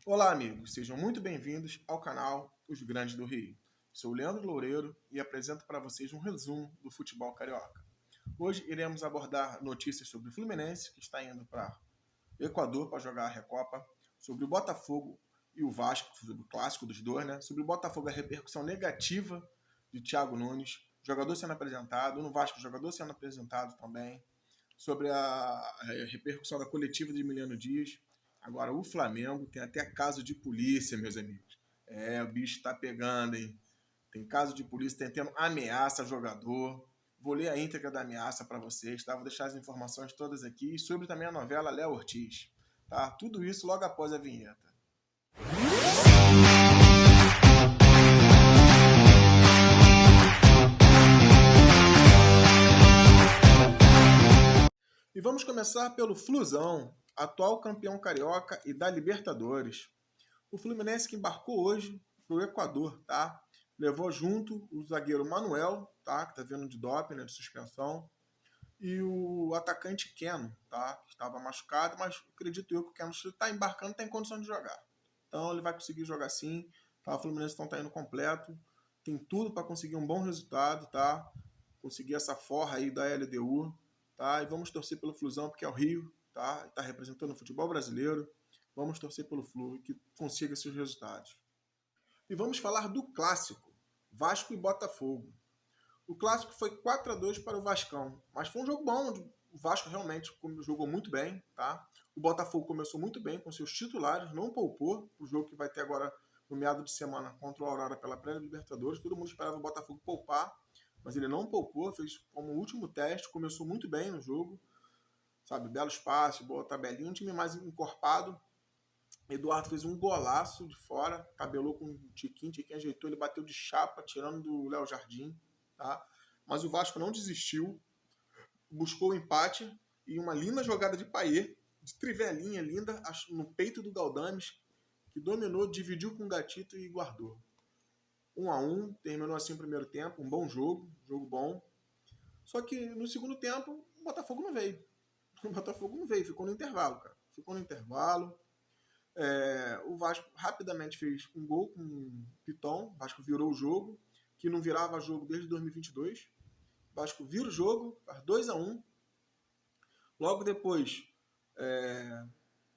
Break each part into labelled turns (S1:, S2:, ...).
S1: Olá, amigos, sejam muito bem-vindos ao canal Os Grandes do Rio. Sou o Leandro Loureiro e apresento para vocês um resumo do futebol carioca. Hoje iremos abordar notícias sobre o Fluminense, que está indo para o Equador para jogar a Recopa, sobre o Botafogo e o Vasco, sobre o clássico dos dois, né? Sobre o Botafogo, a repercussão negativa de Thiago Nunes, jogador sendo apresentado, no Vasco, jogador sendo apresentado também, sobre a repercussão da coletiva de Emiliano Dias. Agora, o Flamengo tem até caso de polícia, meus amigos. O bicho tá pegando, hein? Tem caso de polícia, tem tendo ameaça a jogador. Vou ler a íntegra da ameaça para vocês, tá? Vou deixar as informações todas aqui. E sobre também a novela Léo Ortiz. Tá? Tudo isso logo após a vinheta. E vamos começar pelo Flusão, atual campeão carioca e da Libertadores. O Fluminense que embarcou hoje para o Equador, tá? Levou junto o zagueiro Manuel, tá? Que tá vindo de doping, né? De suspensão. E o atacante Keno, tá? Que estava machucado, mas acredito eu que o Keno está embarcando, tem condição de jogar. Então ele vai conseguir jogar sim. Tá? O Fluminense então tá indo completo. Tem tudo para conseguir um bom resultado, tá? Conseguir essa forra aí da LDU, tá? E vamos torcer pelo Flusão, porque é o Rio, tá? Está representando o futebol brasileiro. Vamos torcer pelo Flu que consiga esses resultados. E vamos falar do clássico, Vasco e Botafogo. O clássico foi 4-2 para o Vascão, mas foi um jogo bom, o Vasco realmente jogou muito bem, tá? O Botafogo começou muito bem com seus titulares, não poupou o jogo que vai ter agora no meado de semana contra o Aurora pela pré-Libertadores. Todo mundo esperava o Botafogo poupar, mas ele não poupou, fez como último teste, começou muito bem no jogo, sabe? Belo espaço, boa tabelinha, um time mais encorpado. Eduardo fez um golaço de fora, tabelou com o Tiquinho ajeitou, ele bateu de chapa, tirando do Léo Jardim, tá? Mas o Vasco não desistiu, buscou o empate e uma linda jogada de Payet, de trivelinha linda, no peito do Galdames, que dominou, dividiu com o Gatito e guardou. 1-1, terminou assim o primeiro tempo, um bom jogo bom. Só que no segundo tempo, o Botafogo não veio. O Botafogo não veio, ficou no intervalo, cara. Ficou no intervalo. O Vasco rapidamente fez um gol com o Piton. O Vasco virou o jogo, que não virava jogo desde 2022. O Vasco vira o jogo, faz 2-1. Logo depois,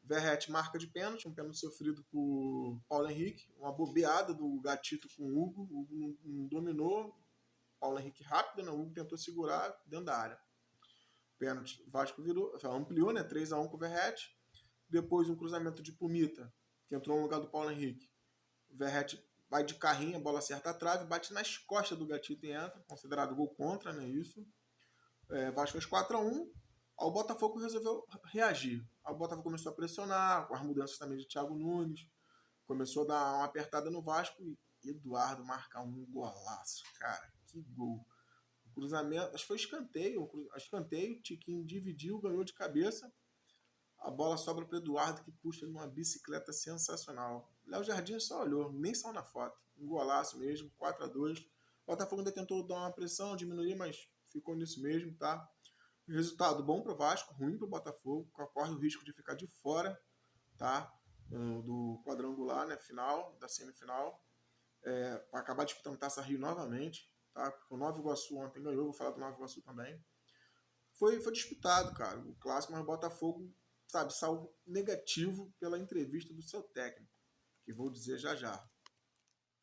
S1: Verratti marca de pênalti, um pênalti sofrido por Paulo Henrique. Uma bobeada do Gatito com o Hugo. O Hugo não dominou. Paulo Henrique rápido, né? O Hugo tentou segurar dentro da área. Pênalti, o Vasco virou, ampliou, né? 3-1 com o Verratti. Depois um cruzamento de Pumita, que entrou no lugar do Paulo Henrique. O Verratti vai de carrinho, a bola acerta a trave, bate nas costas do Gatito e entra, considerado gol contra, né? Isso. Vasco fez 4-1. O Botafogo resolveu reagir. O Botafogo começou a pressionar, com as mudanças também de Thiago Nunes. Começou a dar uma apertada no Vasco e Eduardo marca um golaço. Cara, que gol. O cruzamento, acho que foi escanteio, Tiquinho dividiu, ganhou de cabeça. A bola sobra para o Eduardo, que puxa numa bicicleta sensacional. Léo Jardim só olhou, nem saiu na foto. Um golaço mesmo, 4-2. O Botafogo ainda tentou dar uma pressão, diminuir, mas ficou nisso mesmo, tá? Resultado bom para o Vasco, ruim para o Botafogo, corre o risco de ficar de fora, tá? Do quadrangular, né? Final, da semifinal. Para acabar disputando Taça Rio novamente, tá? O Nova Iguaçu ontem ganhou, vou falar do Nova Iguaçu também. Foi disputado, cara, o clássico, mas o Botafogo, sabe, saiu negativo pela entrevista do seu técnico, que vou dizer já já.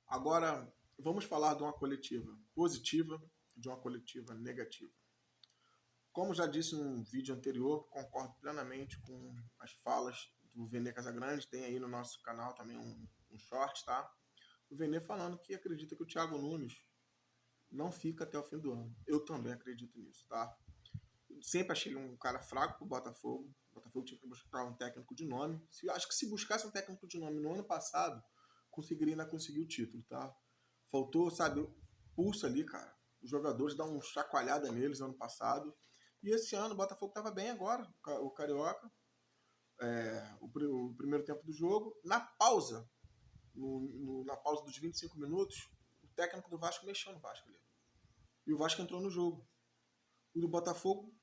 S1: Agora, vamos falar de uma coletiva positiva, de uma coletiva negativa. Como já disse num vídeo anterior, concordo plenamente com as falas do Vene Casagrande, tem aí no nosso canal também um short, tá? O Vene falando que acredita que o Thiago Nunes não fica até o fim do ano. Eu também acredito nisso, tá? Sempre achei um cara fraco pro Botafogo. O Botafogo tinha que buscar um técnico de nome. Acho que se buscasse um técnico de nome no ano passado, conseguiria ainda conseguir o título, tá? Faltou, sabe, pulso ali, cara. Os jogadores dão uma chacoalhada neles ano passado. E esse ano o Botafogo estava bem agora, o Carioca. O primeiro tempo do jogo. Na pausa, na pausa dos 25 minutos, o técnico do Vasco mexeu no Vasco ali. E o Vasco entrou no jogo. O do Botafogo,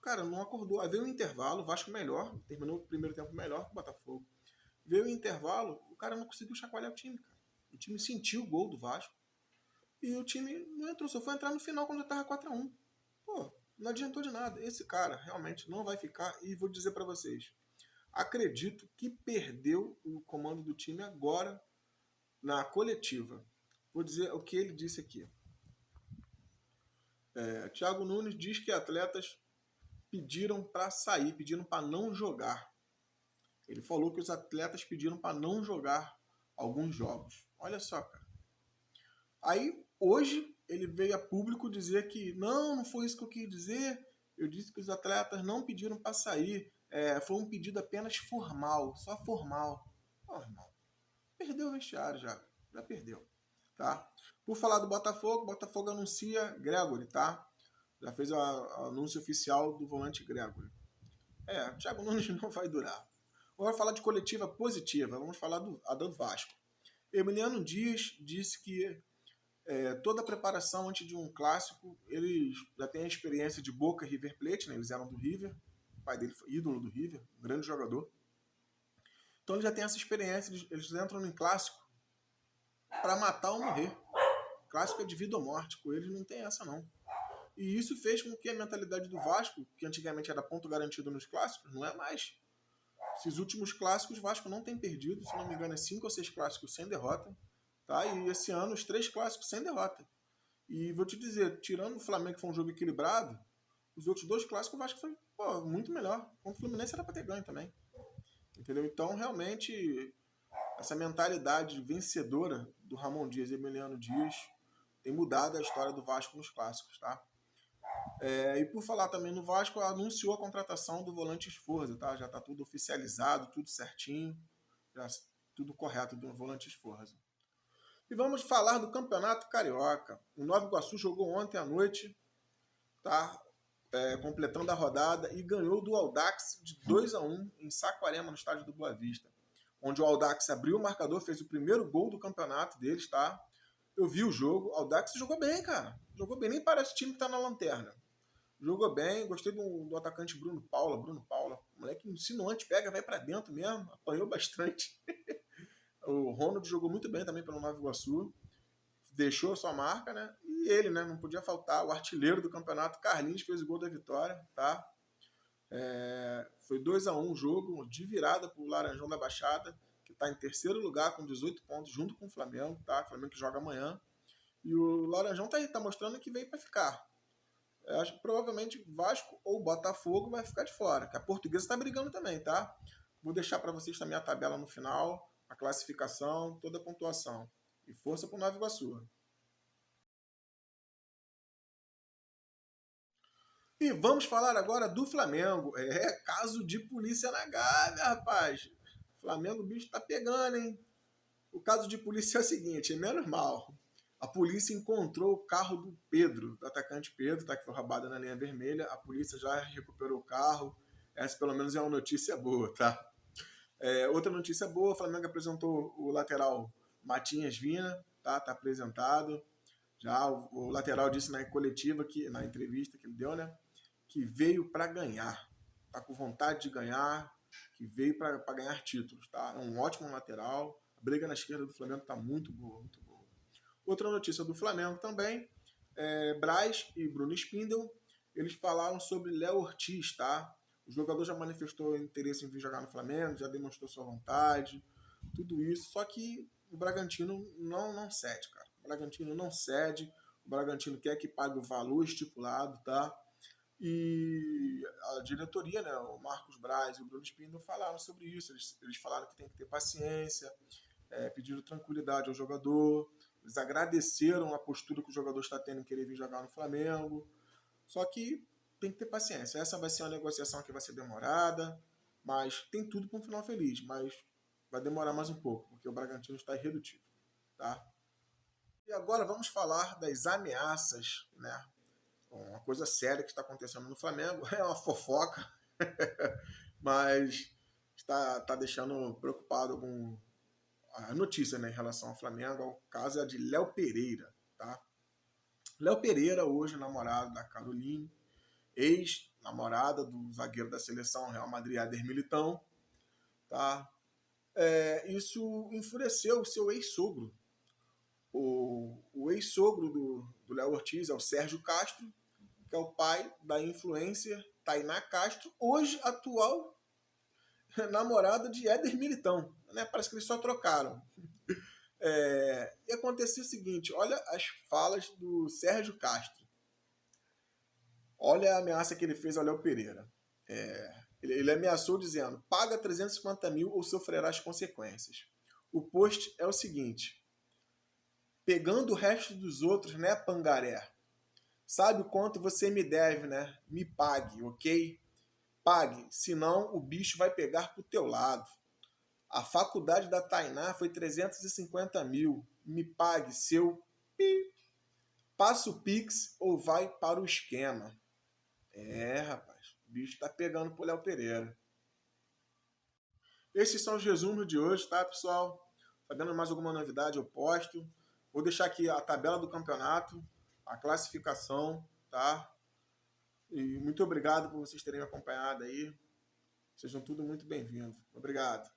S1: cara, não acordou. Aí veio um intervalo, o Vasco melhor, terminou o primeiro tempo melhor que o Botafogo. Veio o intervalo, o cara não conseguiu chacoalhar o time, cara. O time sentiu o gol do Vasco e o time não entrou, só foi entrar no final quando já tava 4-1. Pô, não adiantou de nada. Esse cara realmente não vai ficar. E vou dizer para vocês, acredito que perdeu o comando do time agora na coletiva. Vou dizer o que ele disse aqui. Thiago Nunes diz que atletas pediram para sair, pediram para não jogar. Ele falou que os atletas pediram para não jogar alguns jogos. Olha só, cara. Aí, hoje, ele veio a público dizer que não foi isso que eu quis dizer. Eu disse que os atletas não pediram para sair. Foi um pedido apenas formal, só formal. Ó, irmão, perdeu o vestiário já perdeu, tá? Por falar do Botafogo, o Botafogo anuncia Gregory, tá? Já fez o anúncio oficial do volante Gregory. O Thiago Nunes não vai durar. Vamos falar de coletiva positiva, vamos falar do Vasco. Emiliano Dias disse que toda a preparação antes de um clássico, eles já têm a experiência de Boca e River Plate, né? Eles eram do River, o pai dele foi ídolo do River, um grande jogador. Então eles já têm essa experiência, eles entram em clássico para matar ou morrer. Clássico é de vida ou morte, com eles não tem essa não. E isso fez com que a mentalidade do Vasco, que antigamente era ponto garantido nos clássicos, não é mais. Esses últimos clássicos, o Vasco não tem perdido, se não me engano, 5 ou 6 clássicos sem derrota. Tá? E esse ano, os 3 clássicos sem derrota. E vou te dizer, tirando o Flamengo, que foi um jogo equilibrado, os outros 2 clássicos o Vasco foi muito melhor. Contra o Fluminense era para ter ganho também. Entendeu? Então, realmente, essa mentalidade vencedora do Ramon Dias e Emiliano Dias tem mudado a história do Vasco nos clássicos, tá? E por falar também no Vasco, anunciou a contratação do volante Sforza, tá? Já está tudo oficializado, tudo certinho, já tudo correto do volante Sforza. E vamos falar do Campeonato Carioca. O Nova Iguaçu jogou ontem à noite, tá? Completando a rodada e ganhou do Audax de 2-1 em Saquarema, no estádio do Boa Vista, onde o Audax abriu o marcador, fez o primeiro gol do campeonato deles, tá? Eu vi o jogo, o Audax jogou bem, cara. Jogou bem, nem parece o time que tá na lanterna. Jogou bem, gostei do atacante Bruno Paula. O moleque insinuante, pega, vai pra dentro mesmo, apanhou bastante. O Ronald jogou muito bem também pelo Nova Iguaçu, deixou a sua marca, né? E ele, né? Não podia faltar, o artilheiro do campeonato, Carlinhos, fez o gol da vitória, tá? Foi 2-1 o jogo, de virada pro Laranjão da Baixada, que tá em terceiro lugar com 18 pontos, junto com o Flamengo, tá? O Flamengo que joga amanhã. E o Laranjão tá aí, tá mostrando que veio para ficar. Eu acho que provavelmente Vasco ou Botafogo vai ficar de fora, que a Portuguesa está brigando também, tá? Vou deixar para vocês também a tabela no final, a classificação, toda a pontuação. E força para o Nova Iguaçu. E vamos falar agora do Flamengo. Caso de polícia na Gávea, rapaz. Flamengo, o bicho tá pegando, hein? O caso de polícia é o seguinte, é menos mal. A polícia encontrou o carro do Pedro, do atacante Pedro, tá, que foi roubado na linha vermelha. A polícia já recuperou o carro. Essa, pelo menos, é uma notícia boa, tá? Outra notícia boa, o Flamengo apresentou o lateral Matinhas Vina, tá? Tá apresentado. Já o lateral disse na coletiva, na entrevista que ele deu, né? Que veio para ganhar. Tá com vontade de ganhar, que veio para ganhar títulos, tá? É um ótimo lateral. A briga na esquerda do Flamengo tá muito boa, muito boa. Outra notícia do Flamengo também, Braz e Bruno Spindel, eles falaram sobre Léo Ortiz, tá? O jogador já manifestou interesse em vir jogar no Flamengo, já demonstrou sua vontade, tudo isso, só que o Bragantino não cede, cara. O Bragantino não cede, o Bragantino quer que pague o valor estipulado, tá? E a diretoria, né, o Marcos Braz e o Bruno Spindel falaram sobre isso, eles falaram que tem que ter paciência, pediram tranquilidade ao jogador. Eles agradeceram a postura que o jogador está tendo em querer vir jogar no Flamengo. Só que tem que ter paciência. Essa vai ser uma negociação que vai ser demorada, mas tem tudo para um final feliz. Mas vai demorar mais um pouco, porque o Bragantino está irredutível. Tá? E agora vamos falar das ameaças, né? Uma coisa séria que está acontecendo no Flamengo. É uma fofoca, mas está deixando preocupado com a notícia, né, em relação ao Flamengo. O caso é de Léo Pereira, tá? Léo Pereira, hoje namorado da Caroline, ex-namorada do zagueiro da seleção Real Madrid, Éder Militão, tá? Isso enfureceu o seu ex-sogro. O ex-sogro do Léo Ortiz é o Sérgio Castro, que é o pai da influencer Tainá Castro, hoje atual namorada de Éder Militão. Né? Parece que eles só trocaram. E aconteceu o seguinte, olha as falas do Sérgio Castro. Olha a ameaça que ele fez ao Léo Pereira. Ele ameaçou dizendo, paga 350 mil ou sofrerá as consequências. O post é o seguinte, pegando o resto dos outros, né, pangaré? Sabe o quanto você me deve, né? Me pague, ok? Pague, senão o bicho vai pegar pro teu lado. A faculdade da Tainá foi 350 mil. Me pague, seu pi. Passa o Pix ou vai para o esquema. Rapaz, o bicho tá pegando pro Léo Pereira. Esses são os resumos de hoje, tá, pessoal? Sabendo mais alguma novidade, eu posto. Vou deixar aqui a tabela do campeonato, a classificação, tá? E muito obrigado por vocês terem me acompanhado aí. Sejam tudo muito bem-vindos. Obrigado.